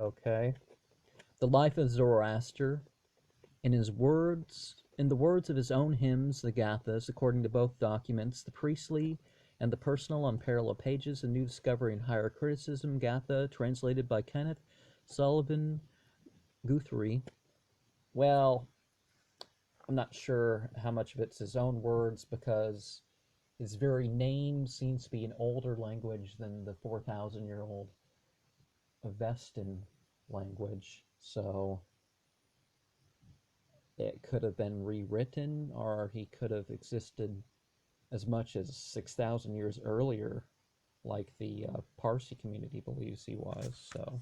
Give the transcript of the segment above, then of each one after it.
Okay. The life of Zoroaster, in the words of his own hymns, the Gathas, according to both documents, the priestly and the personal on parallel pages, A New Discovery and Higher Criticism, Gatha, translated by Kenneth Sylvan Guthrie. Well, I'm not sure how much of it's his own words because his very name seems to be an older language than the 4,000-year-old Avestan language. So it could have been rewritten, or he could have existed as much as 6,000 years earlier, like the Parsi community believes he was. So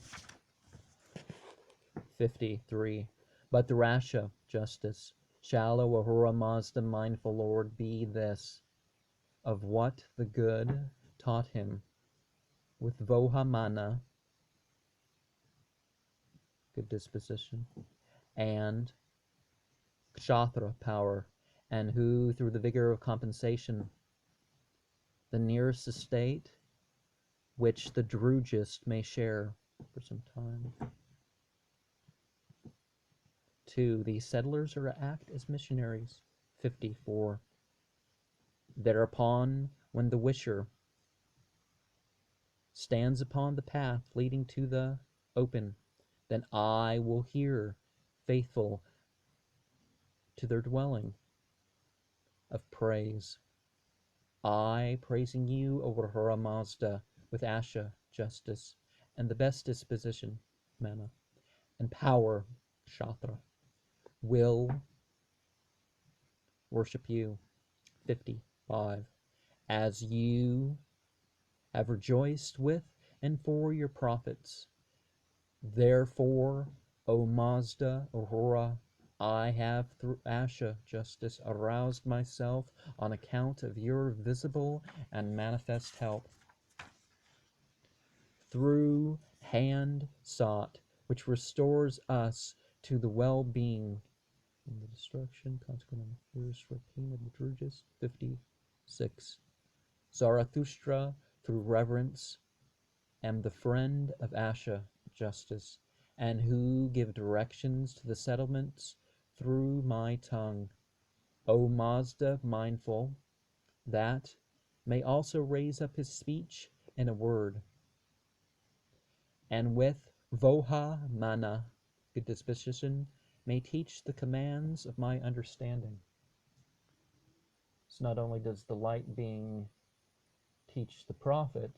53. But the Rasha, justice, shallow Ahura Mazda, mindful Lord, be this, of what the good taught him, with Vohamana, good disposition, and Kshatra power, and who, through the vigor of compensation, the nearest estate, which the Drugist may share for some time. 2. These settlers are to act as missionaries. 54. Thereupon, when the wisher stands upon the path leading to the open, then I will hear, faithful to their dwelling of praise. I praising you over Ahura Mazda with Asha, justice, and the best disposition, Mana, and power, Kshatra, will worship you. 55. As you have rejoiced with and for your prophets. Therefore, O Mazda, Ahura, I have through Asha, justice, aroused myself on account of your visible and manifest help. Through hand sought, which restores us to the well-being and the destruction, consequent on the fierce rapine of the Drugist. 56. Zarathustra, through reverence, am the friend of Asha, justice, and who give directions to the settlements through my tongue. O Mazda, mindful, that may also raise up his speech in a word, and with Voha Mana, good disposition, may teach the commands of my understanding. So not only does the light being teach the prophet,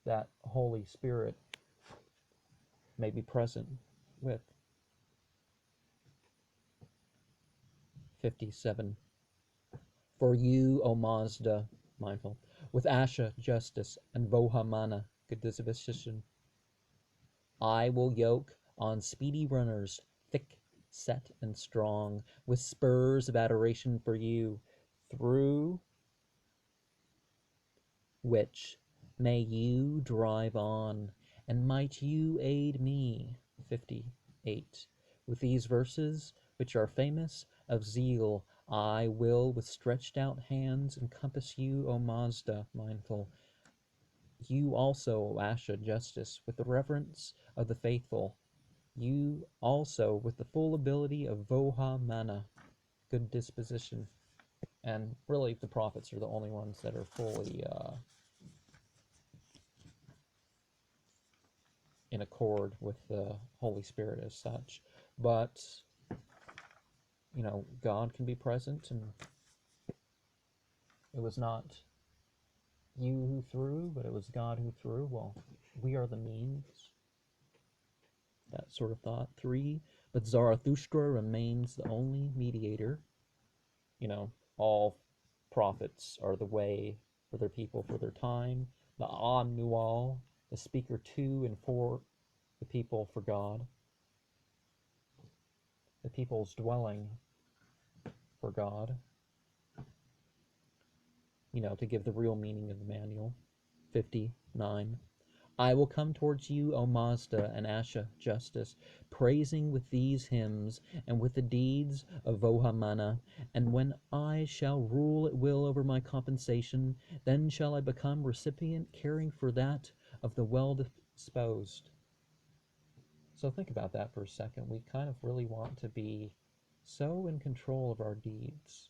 that Holy Spirit may be present with. 57. For you, O Mazda, mindful, with Asha, justice, and Vohamana, good disposition, I will yoke on speedy runners, thick set and strong, with spurs of adoration for you, through which may you drive on, and might you aid me. 58. With these verses, which are famous of zeal, I will with stretched out hands encompass you, O Mazda, mindful. You also, O Asha, justice, with the reverence of the faithful. You also with the full ability of Voha Mana, good disposition. And really, the prophets are the only ones that are fully in accord with the Holy Spirit as such. But, God can be present, and it was not you who threw, but it was God who threw. Well, we are the means. That sort of thought. 3, but Zarathustra remains the only mediator. All prophets are the way for their people, for their time. The Anual, the speaker to and for the people, for God. The people's dwelling for God. To give the real meaning of the manual. 59. I will come towards you, O Mazda and Asha, justice, praising with these hymns and with the deeds of Vohamana, and when I shall rule at will over my compensation, then shall I become recipient caring for that of the well-disposed. So think about that for a second. We kind of really want to be so in control of our deeds.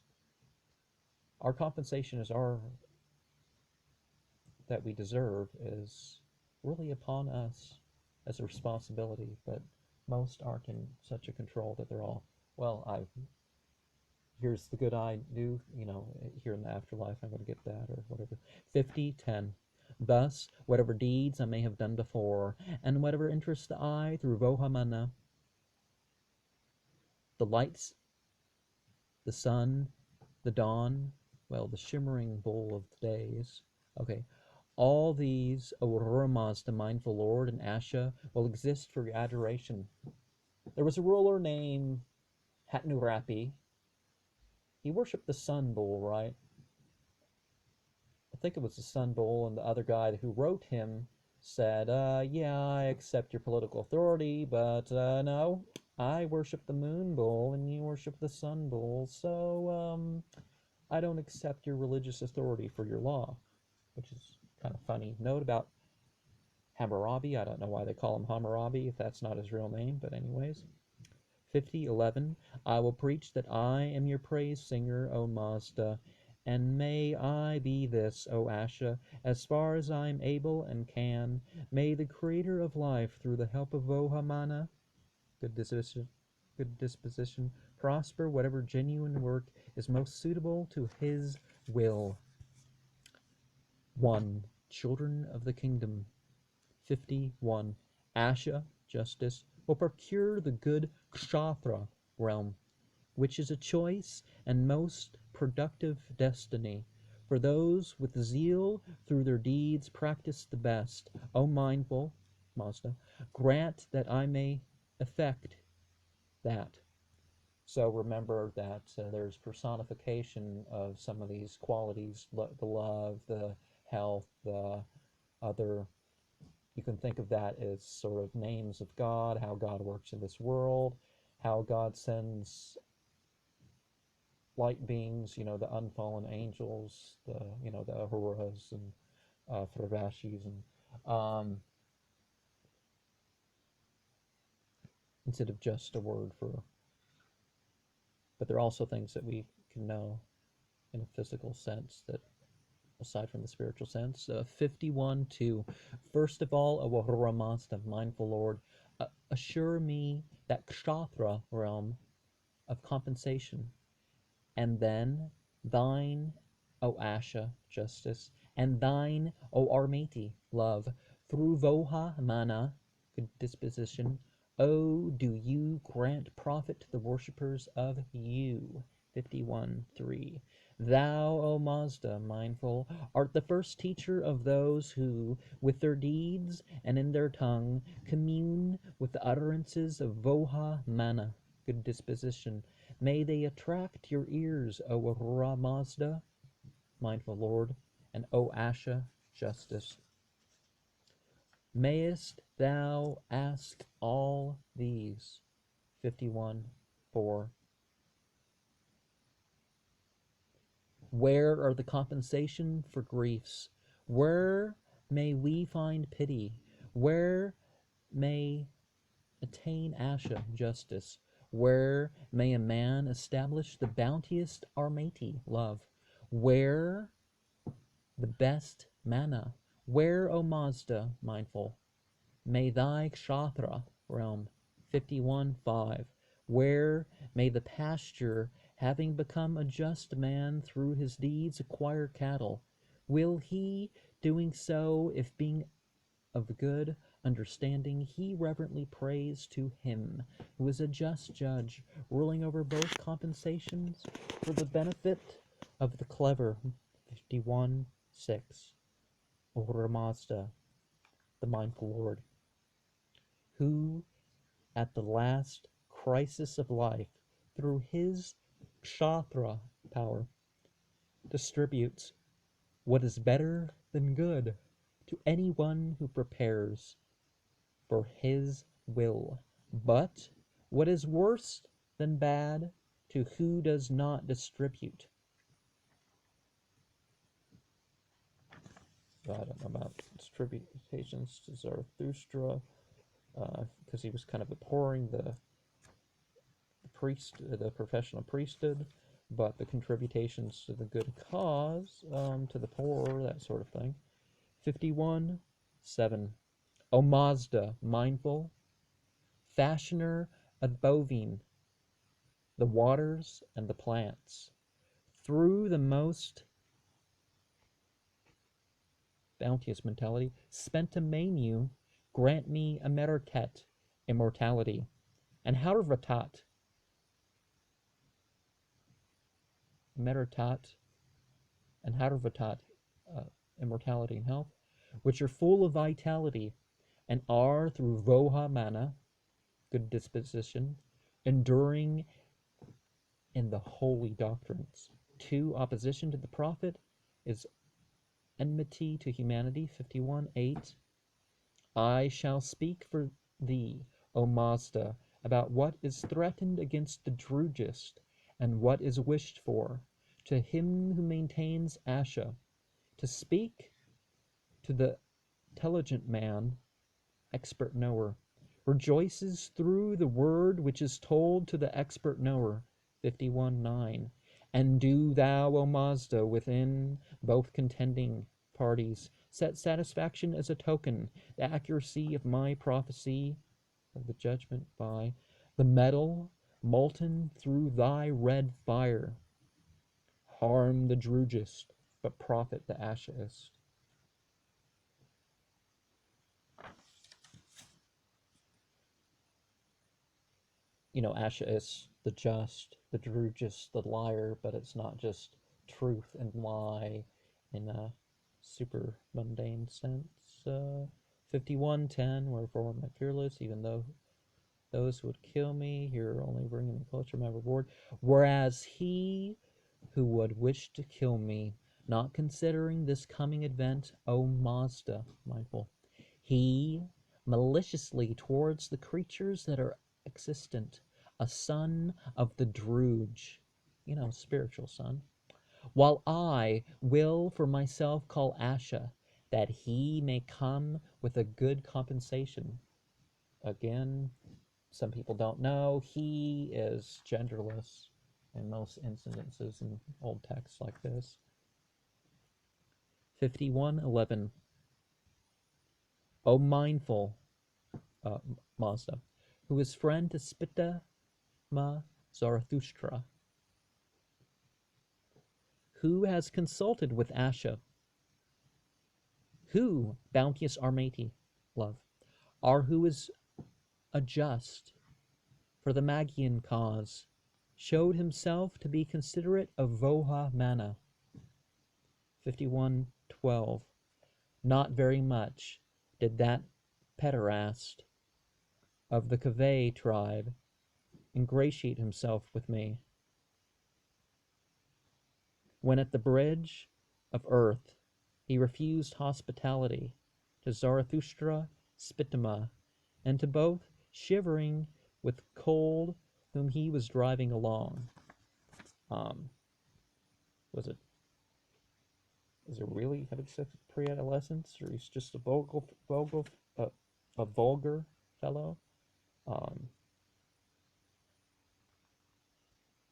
Our compensation is our that we deserve is really upon us as a responsibility, but most aren't in such a control that they're all, well, here's the good I do, here in the afterlife, I'm going to get that, or whatever. 50:10. Thus, whatever deeds I may have done before, and whatever interests the eye through Vohamana, the lights, the sun, the dawn, well, the shimmering bowl of the days. Okay. All these, Aurora Mazda, Mindful Lord, and Asha, will exist for your adoration. There was a ruler named Hatnurapi. He worshipped the sun bull, right? I think it was the sun bull, and the other guy who wrote him said, yeah, I accept your political authority, but no, I worship the moon bull, and you worship the sun bull, so I don't accept your religious authority for your law, which is kind of funny. Note about Hammurabi. I don't know why they call him Hammurabi if that's not his real name, but anyways. 50:11. I will preach that I am your praise singer, O Mazda, and may I be this, O Asha, as far as I am able and can. May the creator of life, through the help of Vohamana, good disposition, prosper whatever genuine work is most suitable to his will. 1. Children of the Kingdom. 51. Asha, justice, will procure the good Kshatra realm, which is a choice and most productive destiny. For those with zeal through their deeds practice the best. O mindful, Mazda, grant that I may effect that. So remember that there's personification of some of these qualities, the love, the health, the other. You can think of that as sort of names of God, how God works in this world, how God sends light beings, the unfallen angels, the Ahuras and Fravashis, and instead of just a word for, but there are also things that we can know in a physical sense that, aside from the spiritual sense. 51:2. First of all, O Ahura Mazda, mindful Lord, assure me that Kshatra realm of compensation, and then thine, O Asha, justice, and thine, O Armati, love, through Voha Mana, good disposition, O do you grant profit to the worshippers of you. 51:3. Thou, O Mazda, mindful, art the first teacher of those who, with their deeds and in their tongue, commune with the utterances of Voha Mana, good disposition. May they attract your ears, O Ahura Mazda, mindful Lord, and O Asha, justice. Mayest thou ask all these. 51:4. Where are the compensation for griefs? Where may we find pity? Where may attain Asha, justice? Where may a man establish the bounteous Armati, love? Where the best mana? Where, O Mazda, mindful, may thy Kshatra realm. 51:5. Where may the pasture, having become a just man through his deeds, acquire cattle? Will he, doing so, if being of good understanding, he reverently prays to him, who is a just judge, ruling over both compensations for the benefit of the clever. 51:6. Ahura Mazda, the mindful Lord, who at the last crisis of life, through his Kshatra power, distributes what is better than good to anyone who prepares for his will, but what is worse than bad to who does not distribute. I don't know about distributations to Zarathustra. because he was kind of abhorring the the professional priesthood, but the contributions to the good cause, to the poor, that sort of thing. 51:7. O Mazda, mindful, fashioner of bovine, the waters and the plants, through the most bounteous mentality, spent a menu, grant me a meritet, immortality, and harvatat, meritat, and harvatat, immortality and health, which are full of vitality, and are through voha mana, good disposition, enduring in the holy doctrines. 2. Opposition to the prophet is enmity to humanity. 51:8. I shall speak for thee, O Mazda, about what is threatened against the Drugist, and what is wished for, to him who maintains Asha, to speak to the intelligent man, expert knower, rejoices through the word which is told to the expert knower. 51:9. And do thou, O Mazda, within both contending parties, set satisfaction as a token, the accuracy of my prophecy of the judgment by the metal molten through thy red fire. Harm the Drugist, but profit the Ashaist. Asha is the just, the Drugist, the liar, but it's not just truth and lie in a super mundane sense. 51:10, wherefore am I fearless, even though those who would kill me, here only bringing me closer to my reward. Whereas he who would wish to kill me, not considering this coming event, O Mazda, mindful, he maliciously towards the creatures that are existent, a son of the Druge, spiritual son, while I will for myself call Asha, that he may come with a good compensation. Again, some people don't know, he is genderless in most incidences in old texts like this. 51:11. O mindful Mazda, who is friend to Spitama Zarathustra, who has consulted with Asha, who, bounteous Armati, love, who is a just for the Magian cause, showed himself to be considerate of Voha mana. 51:12. Not very much did that pederast of the Kaveh tribe ingratiate himself with me. When at the bridge of earth he refused hospitality to Zarathustra, Spitama, and to both, shivering with cold, whom he was driving along. Was it really having sex with pre-adolescence, or he's just a vulgar fellow?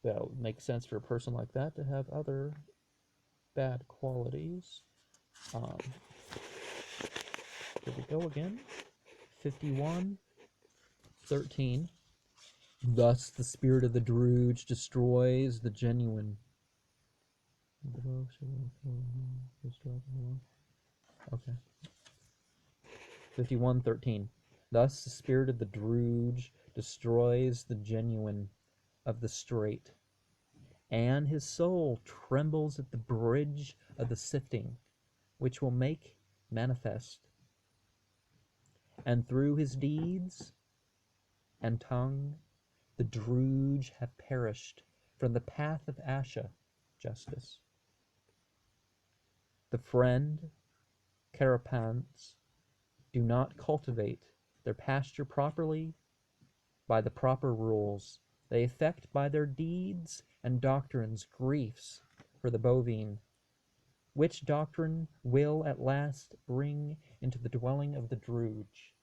That would make sense for a person like that to have other bad qualities. Here we go again. 51:13. Thus the spirit of the Druge destroys the genuine. Okay. 51:13. Thus the spirit of the Druge destroys the genuine of the straight, and his soul trembles at the bridge of the sifting, which will make manifest. And through his deeds and tongue, the Druge have perished from the path of Asha, justice. The friend carapants do not cultivate their pasture properly by the proper rules. They effect by their deeds and doctrines griefs for the bovine, which doctrine will at last bring into the dwelling of the Druge.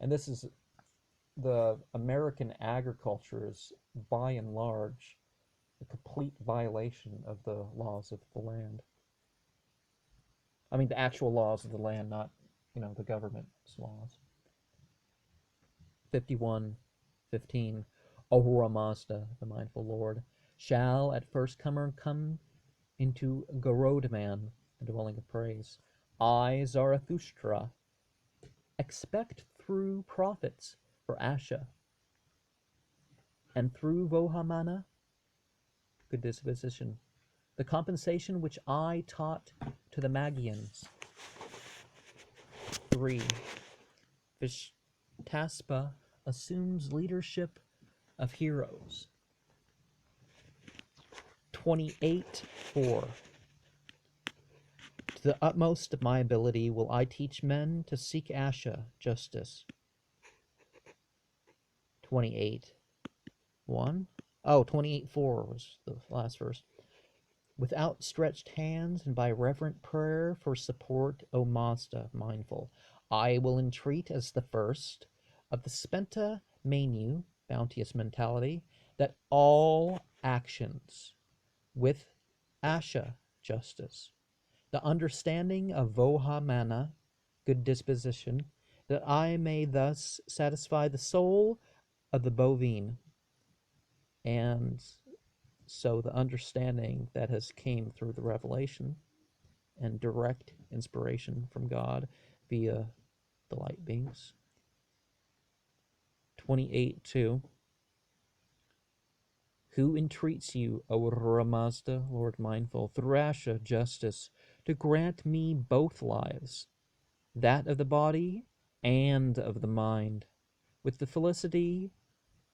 And this is the American agriculture is by and large a complete violation of the laws of the land. I mean, the actual laws of the land, not, the government's laws. 51:15. Ahura Mazda, the mindful Lord, shall at first comer come into Garodman, the dwelling of praise. I, Zarathustra, expect through prophets for Asha, and through Vohamana, good disposition, the compensation which I taught to the Magians. 3. Vishtaspa assumes leadership of heroes. 28:4. To the utmost of my ability will I teach men to seek Asha, justice. 28:1. 28:4 was the last verse. With outstretched hands and by reverent prayer for support, O Mazda, mindful, I will entreat as the first of the Spenta Manu, bounteous mentality, that all actions with Asha, justice, the understanding of Vohamana, good disposition, that I may thus satisfy the soul of the bovine, and so the understanding that has came through the revelation and direct inspiration from God via the light beings. 28:2. Who entreats you, O Ramazda, Lord mindful, Thrasha, justice, to grant me both lives, that of the body and of the mind, with the felicity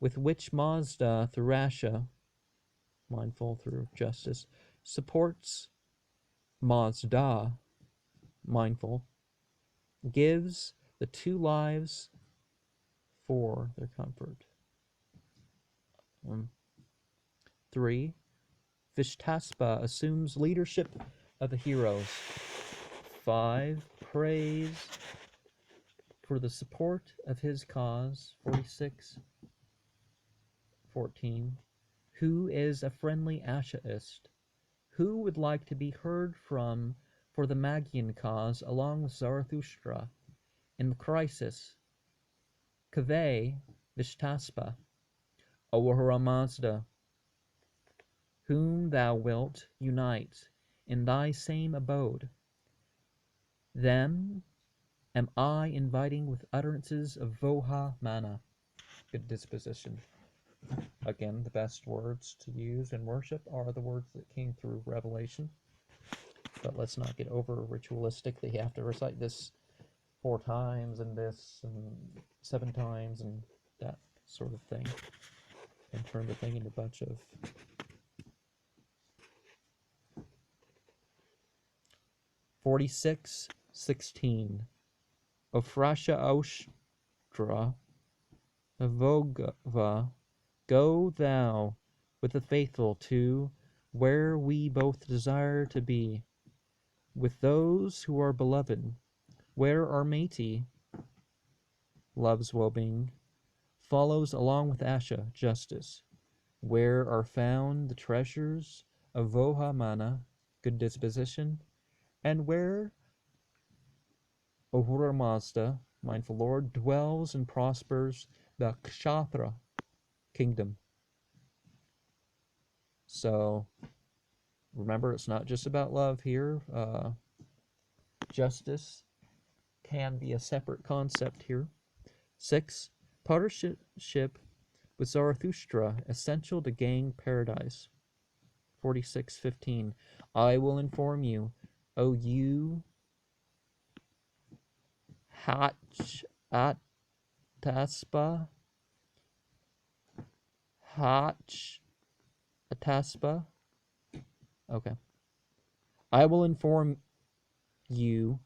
with which Mazda, Thrasha, mindful through justice, supports Mazda, mindful, gives the two lives for their comfort. 3. Vishtaspa assumes leadership of the heroes. 5. Prays for the support of his cause. 46:14. Who is a friendly Ashaist? Who would like to be heard from for the Magian cause along with Zarathustra in the crisis? Kaveh Vishtaspa, Ahura Mazda, whom thou wilt unite in thy same abode. Them am I inviting with utterances of Voha Mana, good disposition. Again, the best words to use in worship are the words that came through revelation. But let's not get over ritualistic that you have to recite this 4 times and this and 7 times and that sort of thing, and turn the thing into a bunch of 46:16. Ofrasha Oshtra Vogva, go thou with the faithful to where we both desire to be, with those who are beloved, where our matey, love's well-being, follows along with Asha, justice, where are found the treasures of Voha Mana, good disposition, and where Ahura Mazda, mindful Lord, dwells and prospers the Kshatra kingdom. So remember, it's not just about love here. Justice can be a separate concept here. 6. Partnership with Zarathustra, essential to gain paradise. 46:15. I will inform you, O you Hach-Ataspa, Hach-Ataspa. Okay. I will inform you,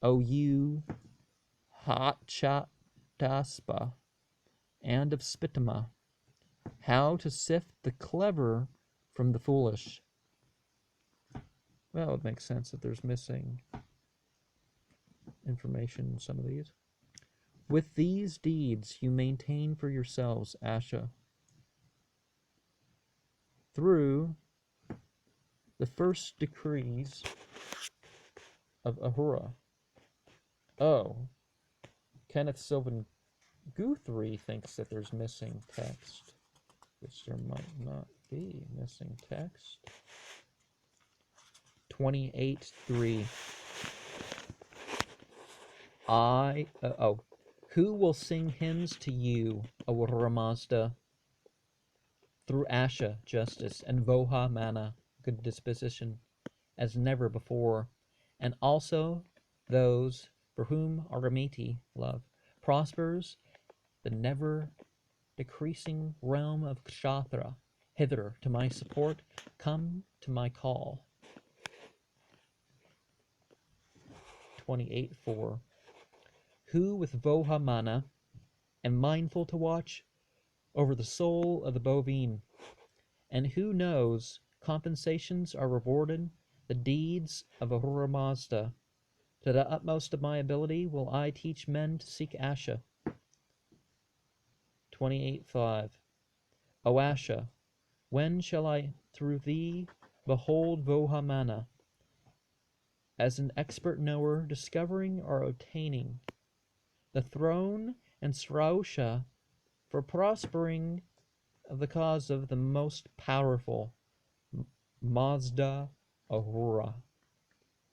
O you Hach-Ataspa, and of Spitama, how to sift the clever from the foolish. Well, it makes sense that there's missing information in some of these. With these deeds you maintain for yourselves, Asha, through the first decrees of Ahura. Oh, Kenneth Sylvan Guthrie thinks that there's missing text, which there might not be missing text. 28:3. Who will sing hymns to you, Ahura Mazda, through Asha, justice, and Voha, mana, good disposition, as never before, and also those for whom Aramiti, love, prospers the never decreasing realm of Kshathra, hither to my support, come to my call. 28:4. Who with Voha mana am mindful to watch over the soul of the bovine, and who knows compensations are rewarded, the deeds of Ahura Mazda. To the utmost of my ability will I teach men to seek Asha. 28:5. O Asha, when shall I through thee behold Voha mana, as an expert knower discovering or attaining the throne and Zoroaster for prospering of the cause of the most powerful Mazda Ahura,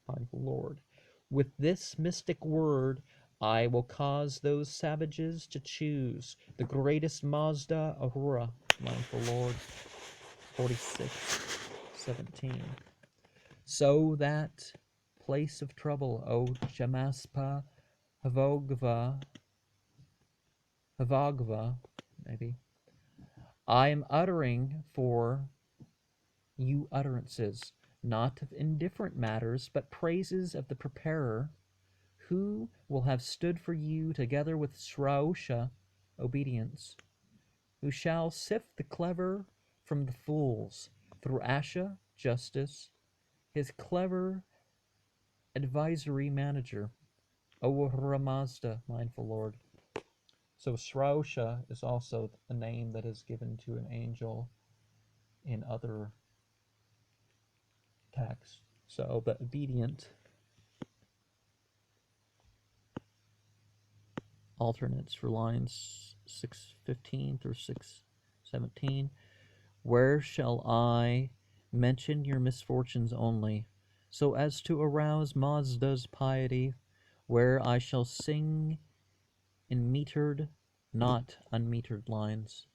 mindful Lord. With this mystic word I will cause those savages to choose the greatest Mazda Ahura, mindful Lord. 46:17. So that place of trouble, O Jamaspa Havogva, maybe, I am uttering for you utterances, not of indifferent matters, but praises of the preparer, who will have stood for you together with Zoroaster, obedience, who shall sift the clever from the fools, through Asha, justice, his clever advisory manager, O Ahura Mazda, mindful Lord. So Zoroaster is also a name that is given to an angel in other texts. So the obedient alternates for lines 6:15 through 6:17. Where shall I mention your misfortunes only, so as to arouse Mazda's piety, where I shall sing in metered, not unmetered lines.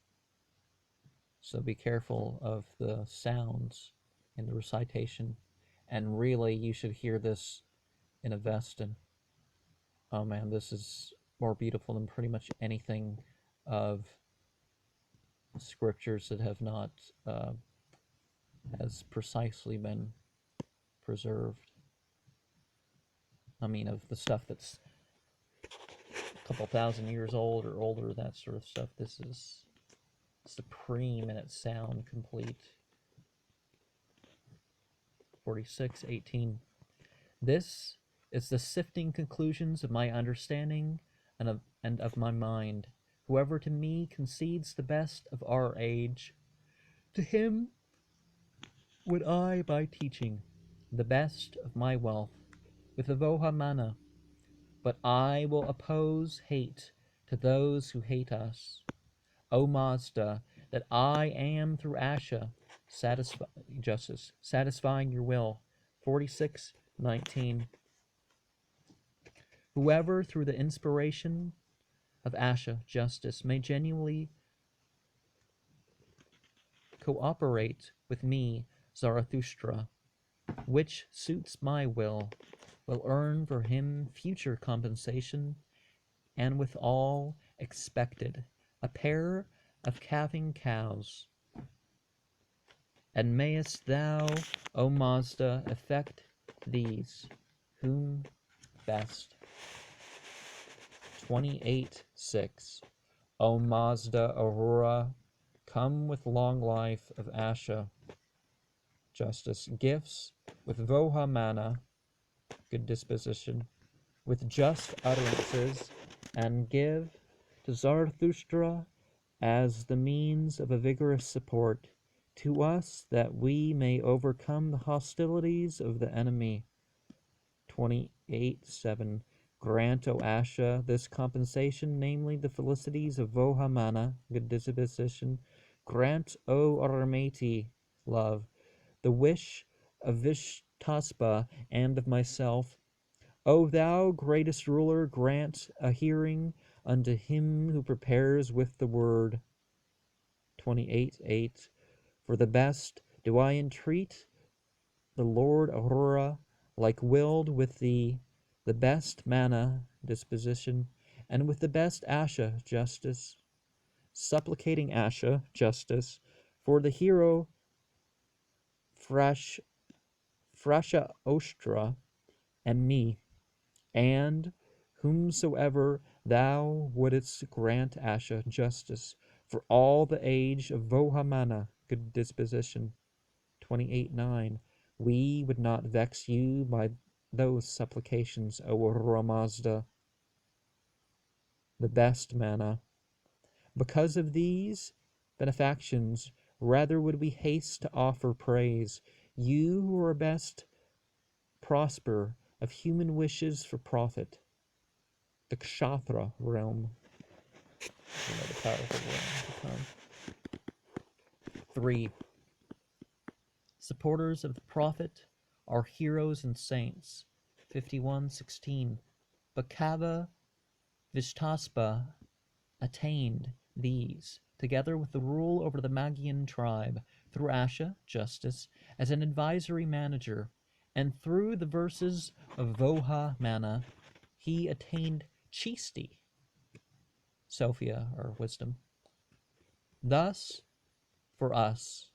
So be careful of the sounds in the recitation, and really you should hear this in Avestan. Oh man, this is more beautiful than pretty much anything of scriptures that have not as precisely been preserved. I mean, of the stuff that's a couple thousand years old or older, that sort of stuff. This is supreme in its sound, complete. 46:18. This is the sifting conclusions of my understanding and of my mind. Whoever to me concedes the best of our age, to him would I, by teaching, the best of my wealth, with the Voha mana, but I will oppose hate to those who hate us. O Mazda, that I am through Asha, justice, satisfying your will. 46:19. Whoever through the inspiration of Asha, justice, may genuinely cooperate with me, Zarathustra, which suits my will earn for him future compensation, and with all expected a pair of calving cows. And mayest thou, O Mazda, effect these, whom best. 28:6. O Mazda Ahura, come with long life of Asha, justice, gifts, with Voha mana, good disposition, with just utterances, and give to Zarathustra as the means of a vigorous support to us that we may overcome the hostilities of the enemy. 28:7. Grant, O Asha, this compensation, namely the felicities of Vohamana, good disposition. Grant, O Aramati, love, the wish of Vishtaspa and of myself. O thou greatest ruler, grant a hearing unto him who prepares with the word. 28:8. For the best do I entreat the Lord Aurora, like willed with thee, the best mana disposition, and with the best Asha justice, supplicating Asha justice for the hero Frasha Ostra and me, and whomsoever thou wouldst grant Asha justice for all the age of Vohamana, good disposition. 28:9. We would not vex you by those supplications, O Ahura Mazda, the best mana. Because of these benefactions, rather would we haste to offer praise. You who are best prosper of human wishes for profit. The Kshatra realm. Another powerful realm to come. 3. Supporters of the prophet are heroes and saints. 51:16. Bhakava Vishtaspa attained these, together with the rule over the Magian tribe, through Asha, justice, as an advisory manager, and through the verses of Voha Mana, he attained Chisti, Sophia, or wisdom. Thus, for us,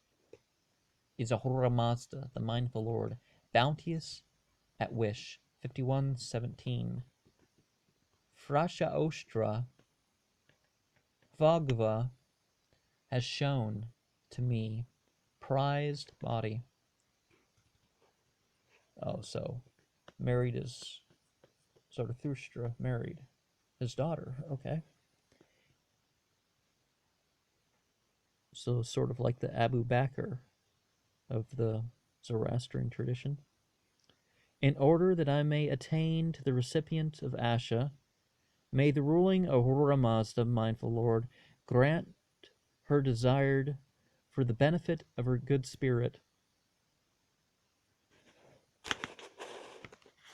is Ahura Mazda, the mindful Lord, bounteous at wish. 51:17. Frasha Ostra Vagva has shown to me prized body. Oh, so married is Zarathustra married his daughter. Okay. So sort of like the Abu Bakr of the Zoroastrian tradition. In order that I may attain to the recipient of Asha, may the ruling Ahura Mazda, mindful Lord, grant her desired for the benefit of her good spirit.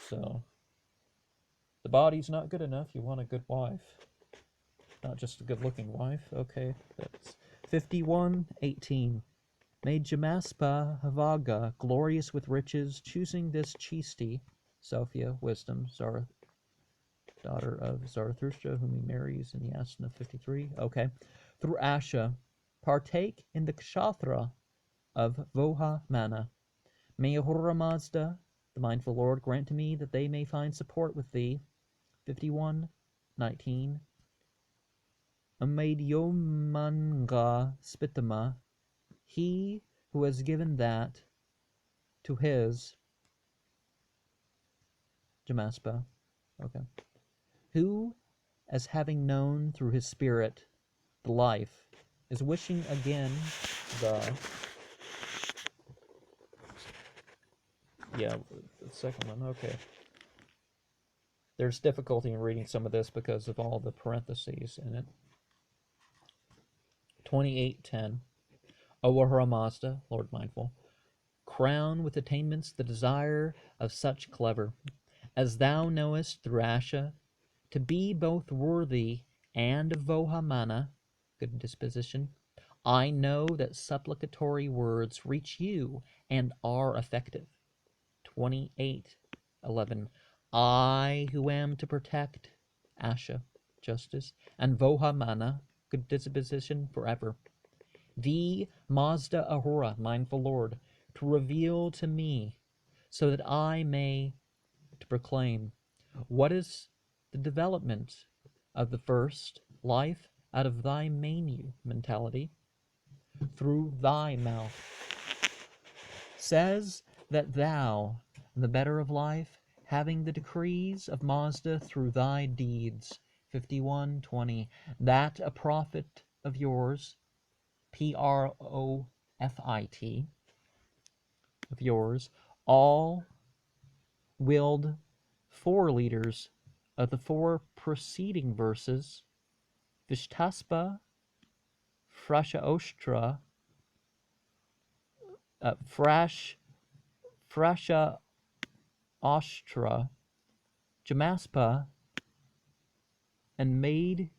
So, the body's not good enough. You want a good wife. Not just a good-looking wife. Okay, that's 51:18. Made Jamaspa Havaga glorious with riches, choosing this Chisti, Sophia, wisdom, daughter of Zarathustra, whom he marries in the Asana 53. Okay. Through Asha, partake in the Kshatra of Voha Mana. May Ahura Mazda, the mindful Lord, grant to me that they may find support with thee. 51:19. Amadyomanga Spitama, he who has given that to his Jamaspa, okay, who, as having known through his spirit the life, is wishing again the second one, okay. There's difficulty in reading some of this because of all the parentheses in it. 28:10. O Ahura Mazda, Lord mindful, crown with attainments the desire of such clever, as thou knowest through Asha, to be both worthy and of Voha Mana, good disposition. I know that supplicatory words reach you and are effective. 28:11. I who am to protect Asha, justice, and Voha Mana, good disposition forever. Thee, Mazda Ahura, mindful Lord, to reveal to me, so that I may to proclaim what is the development of the first life out of thy manu mentality through thy mouth. Says that thou, the better of life, having the decrees of Mazda through thy deeds. 51:20. That a prophet of yours, Profit, of yours, all willed four leaders of the four preceding verses, Vishtaspa, Frasha Ostra, Jamaspa, and made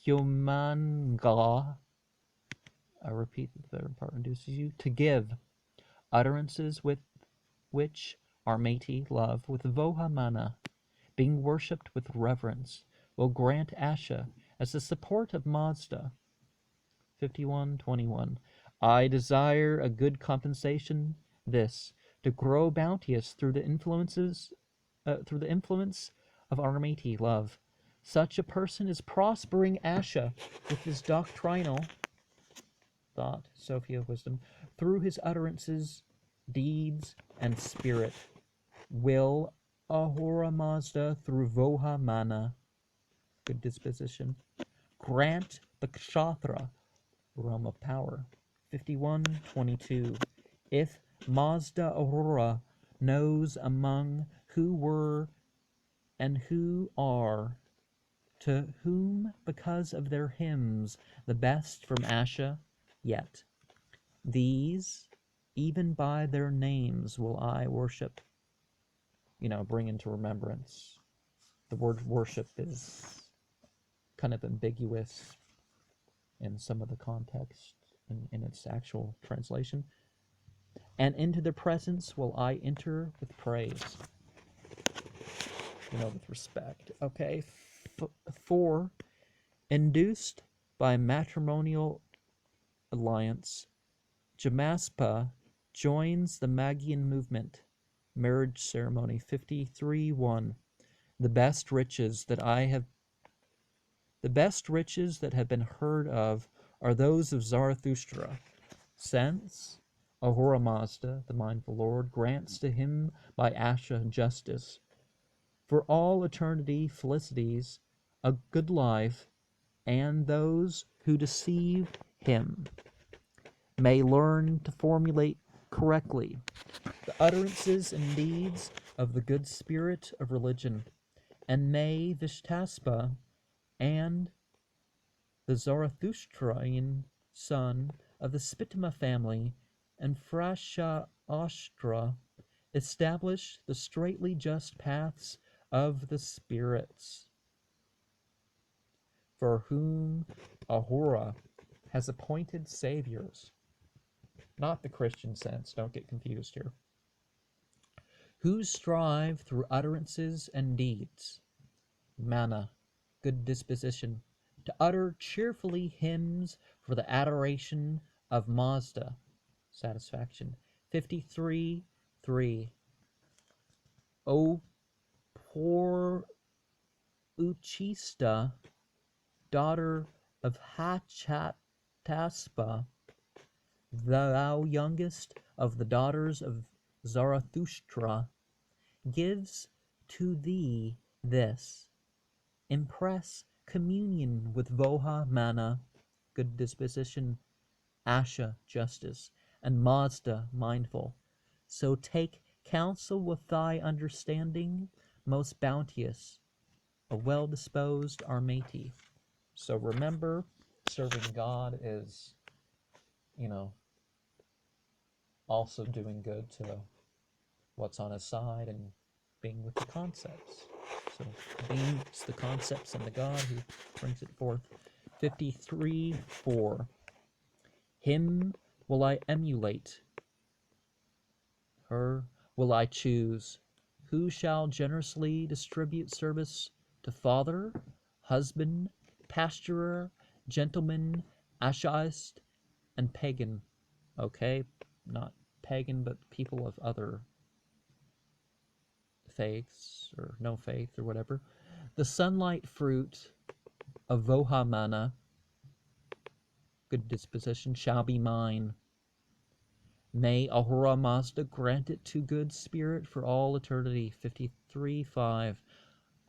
Humanga, I repeat the third part induces you, to give utterances with which our matey love with Vohamana, being worshipped with reverence, will grant Asha as the support of Mazda. 51:21. I desire a good compensation, this, to grow bounteous through the influence of our matey love. Such a person is prospering Asha with his doctrinal thought, Sophia of wisdom, through his utterances, deeds, and spirit. Will Ahura Mazda through Voha Mana, good disposition, grant the Kshatra, realm of power. 51:22. If Mazda Ahura knows among who were and who are, to whom, because of their hymns, the best from Asha, yet these, even by their names, will I worship, bring into remembrance. The word worship is kind of ambiguous in some of the context in its actual translation. And into their presence will I enter with praise. With respect. Okay. 4. Induced by matrimonial alliance, Jamaspa joins the Magian movement, marriage ceremony. 53:1. The best riches that have been heard of are those of Zarathustra. Since Ahura Mazda, the mindful Lord, grants to him by Asha justice, for all eternity felicities, a good life, and those who deceive him may learn to formulate correctly the utterances and deeds of the good spirit of religion, and may Vishtaspa and the Zarathustrian son of the Spitama family and Frasha establish the straightly just paths of the spirits, for whom Ahura has appointed saviors. Not the Christian sense, don't get confused here. Who strive through utterances and deeds, mana, good disposition, to utter cheerfully hymns for the adoration of Mazda, satisfaction. 53:3. O poor Uchista, daughter of Hachataspa, thou youngest of the daughters of Zarathustra, gives to thee this. Impress communion with Voha Mana, good disposition, Asha, justice, and Mazda, mindful. So take counsel with thy understanding, most bounteous, a well-disposed Armati. So remember, serving God is, also doing good to what's on his side and being with the concepts. So being the concepts and the God who brings it forth. 53:4. Him will I emulate, her will I choose, who shall generously distribute service to father, husband, pasturer, gentleman, ashaist, and pagan. Okay, not pagan, but people of other faiths or no faith or whatever. The sunlight fruit of Vohamana, good disposition, shall be mine. May Ahura Mazda grant it to good spirit for all eternity. 53:5.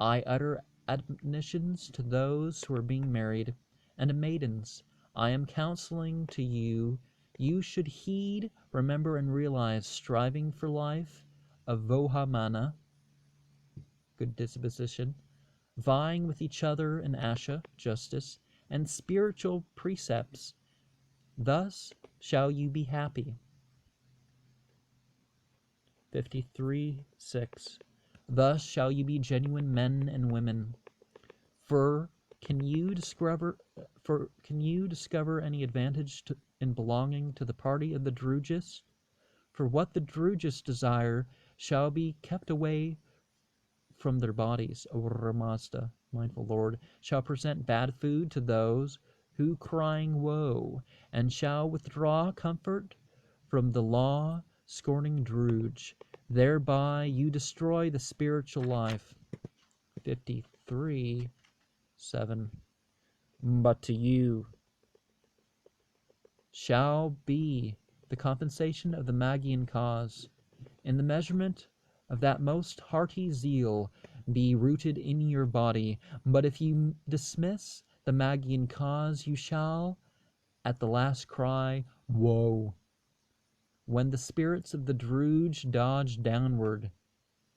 I utter admonitions to those who are being married, and maidens, I am counseling to you, you should heed, remember, and realize, striving for life, avohamana, good disposition, vying with each other in asha, justice, and spiritual precepts. Thus shall you be happy. 53:6. Thus shall you be genuine men and women. For can you discover any advantage in belonging to the party of the Drugists? For what the Drugists desire shall be kept away from their bodies. O Ramazda, mindful Lord, shall present bad food to those who crying woe, and shall withdraw comfort from the law scorning Druge. Thereby you destroy the spiritual life. 53:7. But to you shall be the compensation of the Magian cause. In the measurement of that most hearty zeal be rooted in your body. But if you dismiss the Magian cause, you shall at the last cry, woe, when the spirits of the Druge dodge downward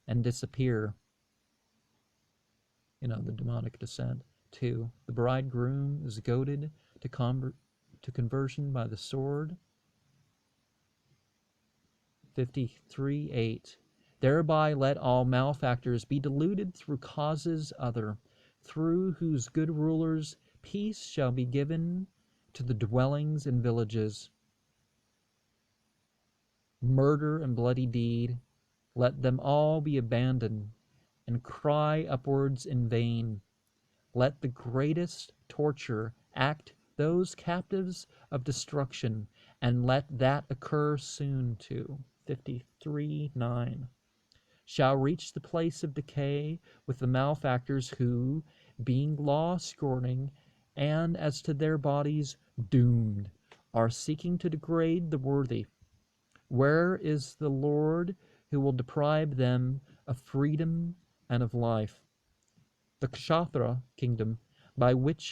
and disappear. The demonic descent. 2. The bridegroom is goaded to conversion by the sword. 53:8. Thereby let all malefactors be deluded through causes other, through whose good rulers peace shall be given to the dwellings and villages. Murder and bloody deed, let them all be abandoned, and cry upwards in vain. Let the greatest torture act those captives of destruction, and let that occur soon too. 53:9. Shall reach the place of decay with the malefactors who, being law-scorning, and as to their bodies doomed, are seeking to degrade the worthy. Where is the Lord who will deprive them of freedom and of life? The Kshatriya kingdom, by which